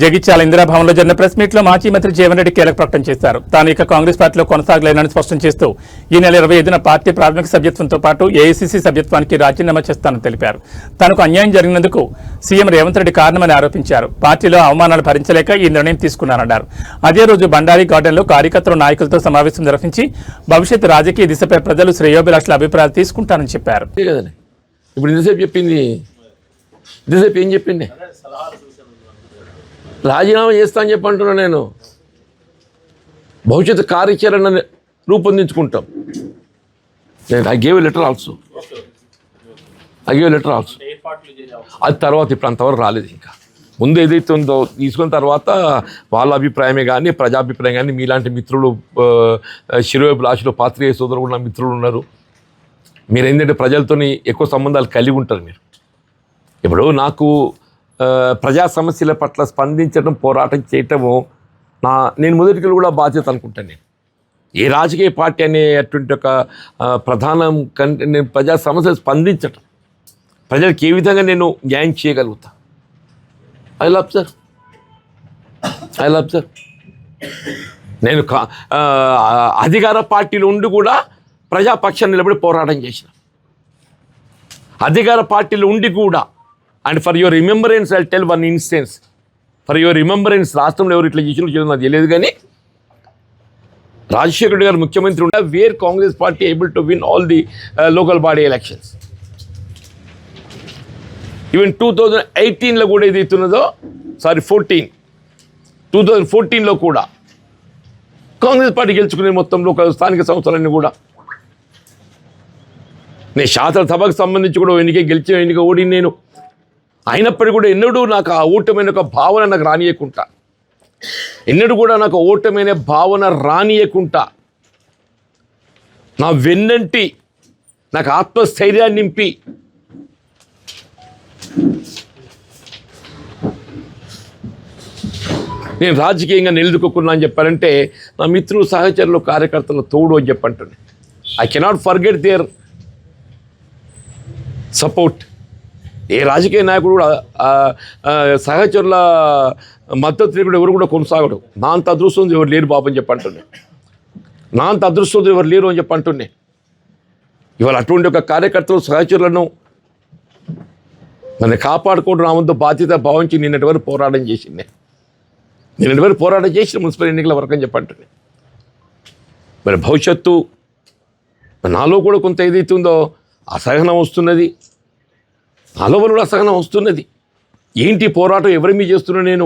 జగిత్యాల ఇందిరాభవన్లో జరిగిన ప్రెస్ మీట్లో మాజీ మంత్రి జీవన్ రెడ్డి కీలక ప్రకటన చేశారు. తాను ఇక కాంగ్రెస్ పార్టీలో కొనసాగలేనని స్పష్టం చేస్తూ ఈ నెల 25న పార్టీ ప్రాథమిక సభ్యత్వంతో పాటు ఏఐసీసీ సభ్యత్వానికి రాజీనామా చేస్తానని తెలిపారు. తనకు అన్యాయం జరిగినందుకు సీఎం రేవంత్ రెడ్డి కారణమని ఆరోపించారు. పార్టీలో అవమానాలు భరించలేక ఈ నిర్ణయం తీసుకున్నారన్నారు. అదే రోజు బండారి గార్డెన్లో కార్యకర్తలు నాయకులతో సమావేశం నిర్వహించి భవిష్యత్ రాజకీయ దిశపై ప్రజలు శ్రేయోభిలాషుల అభిప్రాయాలు తీసుకుంటారని చెప్పారు. ఇప్పుడు ఇంతసేపు చెప్పింది, ఇంతసేపు ఏం చెప్పింది? రాజీనామా చేస్తా అని చెప్పి అంటున్నా. నేను భవిష్యత్తు కార్యాచరణ రూపొందించుకుంటాం. నేను ఐ గేవ్ లెటర్ ఆల్సో. అది తర్వాత ఇప్పుడు అంతవరకు రాలేదు. ఇంకా ముందు ఏదైతే ఉందో తీసుకున్న తర్వాత వాళ్ళ అభిప్రాయమే కానీ ప్రజాభిప్రాయం కానీ మీలాంటి మిత్రులు శిరోభిలాషులు పాత్రికేయ సోదరులు ఉన్న మిత్రులు ఉన్నారు. మీరు ఏంటంటే ప్రజలతో ఎక్కువ సంబంధాలు కలిగి ఉంటారు. మీరు ఇప్పుడు నాకు ప్రజా సమస్యల పట్ల స్పందించడం, పోరాటం చేయటము నేను మొదటికి కూడా బాధ్యత అనుకుంటాను. నేను ఏ రాజకీయ పార్టీ అనేటువంటి ఒక ప్రధానం కంటే నేను ప్రజా సమస్యలు స్పందించటం, ప్రజలకు ఏ విధంగా నేను న్యాయం చేయగలుగుతా. I love sir. నేను అధికార పార్టీలో ఉండి కూడా ప్రజాపక్షాన్ని నిలబడి పోరాటం చేసిన, అధికార పార్టీలో ఉండి కూడా. And for your remembrance I tell one instance. For your remembrance, రాష్ట్రంలో ఎవరు ఇట్లా చేసిన నాకు తెలియదు, కానీ రాజశేఖర రెడ్డి గారు ముఖ్యమంత్రి ఉండే where Congress party able to win all the local body elections. Even 2018లో కూడా ఏదైతున్నదో 2014లో కూడా కాంగ్రెస్ పార్టీ గెలుచుకునే మొత్తంలో స్థానిక సంస్థలన్నీ కూడా. నేను శాసనసభకు సంబంధించి కూడా ఎన్నిక ఓడి నేను. అయినప్పటికీ కూడా ఎన్నడూ నాకు ఆ ఓటమైన ఒక భావన నాకు రానియకుండా, ఎన్నడూ కూడా నాకు ఓటమైన భావన రానియకుండా నా వెన్నంటి నాకు ఆత్మస్థైర్యాన్ని నింపి నేను రాజకీయంగా నిలదొక్కున్నా అని చెప్పారంటే నా మిత్రులు, సహచరులు, కార్యకర్తలు తోడు అని చెప్పంటున్నాను. I cannot forget their support. ఏ రాజకీయ నాయకుడు కూడా సహచరుల మద్దతు కూడా ఎవరు కూడా కొనసాగడు. నా అంత అదృష్టం ఎవరు లేరు బాబు అని చెప్పంటున్నాను. నా అంత అదృష్టం ఎవరు లేరు అని చెప్పంటున్నాను. ఇవాళ అటువంటి ఒక కార్యకర్తలు, సహచరులను నన్ను కాపాడుకోవడం నా వంతు బాధ్యత భావించి నిన్నటి వరకు పోరాటం చేసింది. మున్సిపల్ ఎన్నికల వరకు అని చెప్పంటున్నాను. మరి భవిష్యత్తు నాలో కూడా కొంత ఏదైతుందో అసహనం వస్తున్నది, నాలో కూడా అసహనం వస్తున్నది. ఏంటి పోరాటం ఎవరి మీద చేస్తున్నా? నేను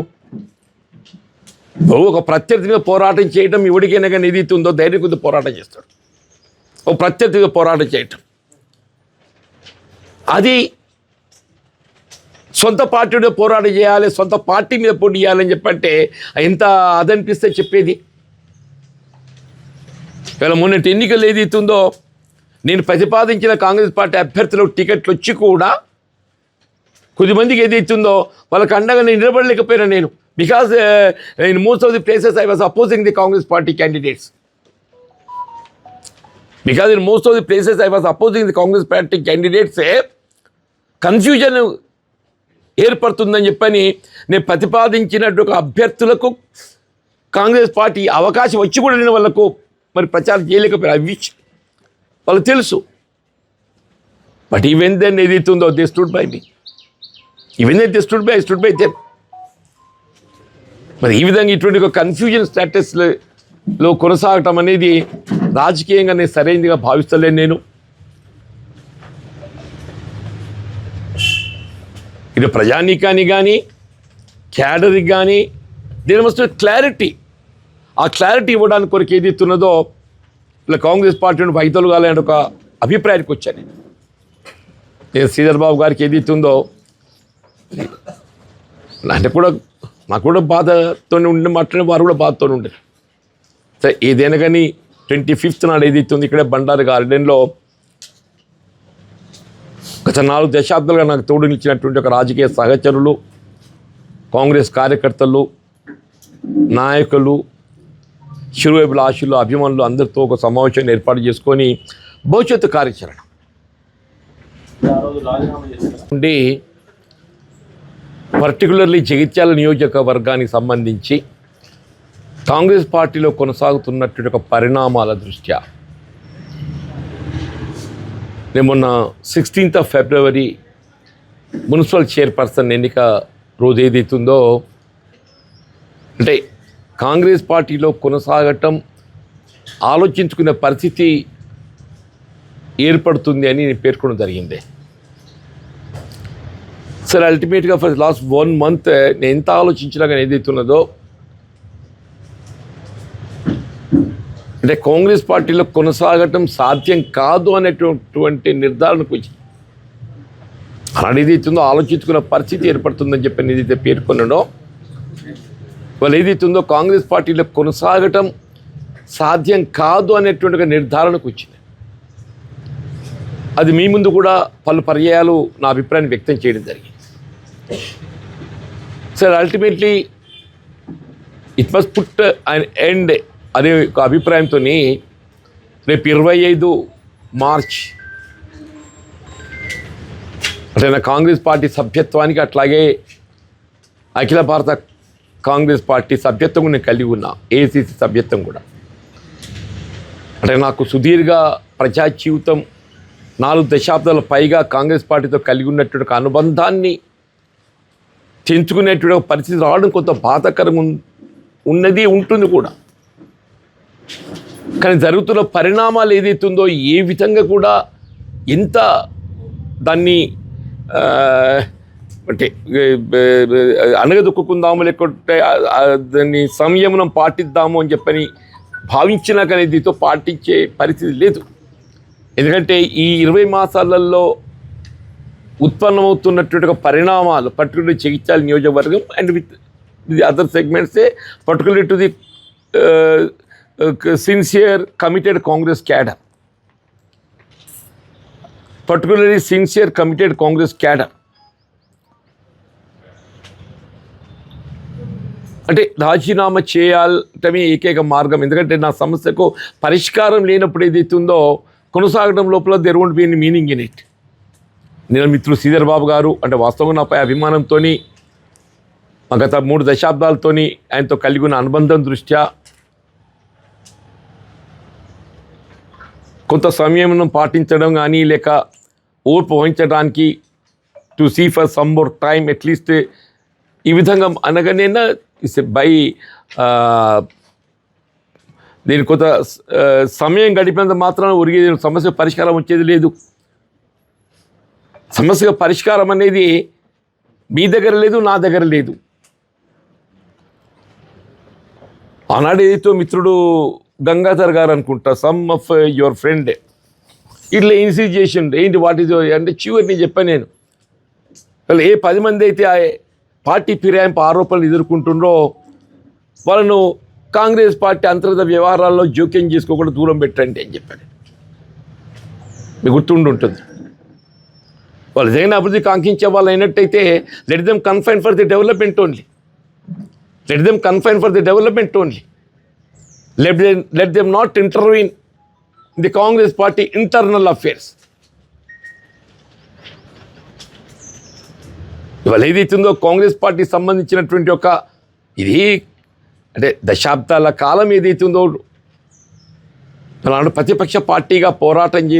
ఒక ప్రత్యర్థిగా పోరాటం చేయటం ఎవరికైనా కానీ ఏదైతే ఉందో ధైర్యం కొద్ది పోరాటం చేస్తాడు. ఒక ప్రత్యర్థిగా పోరాటం చేయటం అది సొంత పార్టీలో పోరాటం చేయాలి, సొంత పార్టీ మీద పోటీ చేయాలని చెప్పంటే ఎంత అదనిపిస్తే చెప్పేది. ఇవాళ మొన్నటి ఎన్నికలు ఏదైతుందో నేను ప్రతిపాదించిన కాంగ్రెస్ పార్టీ అభ్యర్థులకు టికెట్లు వచ్చి కూడా కొద్దిమందికి ఏదైతుందో వాళ్ళకి అండగా నేను నిలబడలేకపోయినా. నేను because in most of the places I was opposing the Congress party candidates. Confusion ఏర్పడుతుందని చెప్పని నేను ప్రతిపాదించినట్టు ఒక అభ్యర్థులకు కాంగ్రెస్ పార్టీ అవకాశం వచ్చి కూడా నేను వాళ్ళకు మరి ప్రచారం చేయలేకపోయినా. అవి వాళ్ళకు తెలుసు. బట్ ఈవెన్ దెన్ ఏదైతుందో they stood by me. Even then they stood by, I stood by them. మరి ఈ విధంగా ఇటువంటి ఒక కన్ఫ్యూజన్ స్టేటస్లో కొనసాగటం అనేది రాజకీయంగా నేను సరైనదిగా భావిస్తలేను. నేను ఇది ప్రజానీకానికి కానీ క్యాడర్కి కానీ దీని మస్ట్ క్లారిటీ. ఆ క్లారిటీ ఇవ్వడానికి కొరకు ఏదైతున్నదో ఇలా కాంగ్రెస్ పార్టీని వైద్యులు కావాలనే ఒక అభిప్రాయానికి వచ్చాను. నేను శ్రీధర్ బాబు గారికి ఏదైతుందో అంటే కూడా నాకు కూడా బాధతో ఉండి మాట్లాడే వారు కూడా బాధతో ఉండేది. సరే ఏదైనా కానీ 25th నాడు ఏదైతుంది ఇక్కడే బండారు గార్డెన్లో గత 4 దశాబ్దాలుగా నాకు తోడు నిలిచినటువంటి ఒక రాజకీయ సహచరులు, కాంగ్రెస్ కార్యకర్తలు, నాయకులు, శిరోభిలాషులు, అభిమానులు అందరితో ఒక సమావేశాన్ని ఏర్పాటు చేసుకొని భవిష్యత్తు కార్యాచరణ ఉండి పర్టికులర్లీ జగిత్యాల నియోజకవర్గానికి సంబంధించి కాంగ్రెస్ పార్టీలో కొనసాగుతున్నటువంటి ఒక పరిణామాల దృష్ట్యా నేను మొన్న 16th ఫిబ్రవరి మున్సిపల్ చైర్పర్సన్ ఎన్నిక రోజు ఏదైతుందో అంటే కాంగ్రెస్ పార్టీలో కొనసాగటం ఆలోచించుకునే పరిస్థితి ఏర్పడుతుంది అని నేను పేర్కొనడం జరిగింది. సరే అల్టిమేట్గా ఫర్ లాస్ట్ 1 month నేను ఎంత ఆలోచించినా కానీ ఏదైతున్నదో అంటే కాంగ్రెస్ పార్టీలో కొనసాగటం సాధ్యం కాదు అనేటువంటి నిర్ధారణకు వచ్చి అలాంటి ఏదైతుందో ఆలోచించుకున్న పరిస్థితి ఏర్పడుతుందని చెప్పి ఏదైతే పేర్కొన్నాడో వాళ్ళు ఏదైతుందో కాంగ్రెస్ పార్టీలో కొనసాగటం సాధ్యం కాదు అనేటువంటి నిర్ధారణకు వచ్చింది. అది మీ ముందు కూడా పలు పర్యాయాలు నా అభిప్రాయాన్ని వ్యక్తం చేయడం జరిగింది. Sir ultimately it must put and end అనే ఒక అభిప్రాయంతో రేపు 25 మార్చ్ అంటే నా కాంగ్రెస్ పార్టీ సభ్యత్వానికి అట్లాగే అఖిల భారత కాంగ్రెస్ పార్టీ సభ్యత్వం కూడా నేను కలిగి ఉన్నా, ఏఐసిసి సభ్యత్వం కూడా. అంటే నాకు సుదీర్ఘ ప్రజా జీవితం 4 దశాబ్దాల పైగా కాంగ్రెస్ పార్టీతో కలిగి ఉన్నటువంటి అనుబంధాన్ని తెంచుకునేటువంటి పరిస్థితి రావడం కొంత బాధాకరంగా ఉన్నది ఉంటుంది కూడా. కానీ జరుగుతున్న పరిణామాలు ఏదైతుందో ఏ విధంగా కూడా ఎంత దాన్ని అంటే అనగదొక్కుందాము లేకుంటే దాన్ని సంయమనం పాటిద్దాము అని చెప్పని భావించినా కానీ దీంతో పాటించే పరిస్థితి లేదు. ఎందుకంటే ఈ 20 మాసాలలో ఉత్పన్నమవుతున్నటువంటి పరిణామాలు పర్టికులర్ జగిత్యాల నియోజకవర్గం అండ్ విత్ ది అదర్ సెగ్మెంట్సే particular to the sincere committed Congress cadre, particularly sincere committed Congress cadre అంటే రాజీనామా చేయాలటమే ఏకైక మార్గం. ఎందుకంటే నా సమస్యకు పరిష్కారం లేనప్పుడు ఏదైతుందో కొనసాగడం లోపల there won't be any meaning in it. నేను మిత్రుడు శ్రీధర్ బాబు గారు అంటే వాస్తవంగా నాపై అభిమానంతో గత 3 దశాబ్దాలతో ఆయనతో కలిగి ఉన్న అనుబంధం దృష్ట్యా కొంత సమయం పాటించడం కానీ లేక ఓర్పు వహించడానికి to see for some more time at least ఈ విధంగా అనగానైనా ఇట్స్ బై దీని కొంత సమయం గడిపినంత మాత్రాన ఒరిగే సమస్య పరిష్కారం వచ్చేది లేదు. సమస్య పరిష్కారం అనేది మీ దగ్గర లేదు, నా దగ్గర లేదు. ఆనాడు ఏదైతే మిత్రుడు గంగాధర్ గారు అనుకుంటా సమ్ ఆఫ్ యువర్ ఫ్రెండ్ ఇట్లా ఇన్సిస్ట్ చేసిండు. ఏంటి వాట్ ఈజ్ అంటే చివరి నేను చెప్పాను నేను వాళ్ళు ఏ 10 మంది అయితే పార్టీ ఫిరాయింపు ఆరోపణలు ఎదుర్కొంటుండ్రో వాళ్ళను కాంగ్రెస్ పార్టీ అంతర్గత వ్యవహారాల్లో జోక్యం చేసుకోకుండా దూరం పెట్టండి అని చెప్పాను. మీకు గుర్తుండి ఉంటుంది. వాళ్ళు జగన్ అభివృద్ధి కాంక్షించే వాళ్ళు అయినట్టయితే let them confine for the development only, let them confine for the development only, let them not intervene in the Congress party internal affairs. ఇవాళ ఏదైతుందో కాంగ్రెస్ పార్టీ సంబంధించినటువంటి ఒక ఇది అంటే దశాబ్దాల కాలం ఏదైతుందో ప్రతిపక్ష పార్టీగా పోరాటం చేసి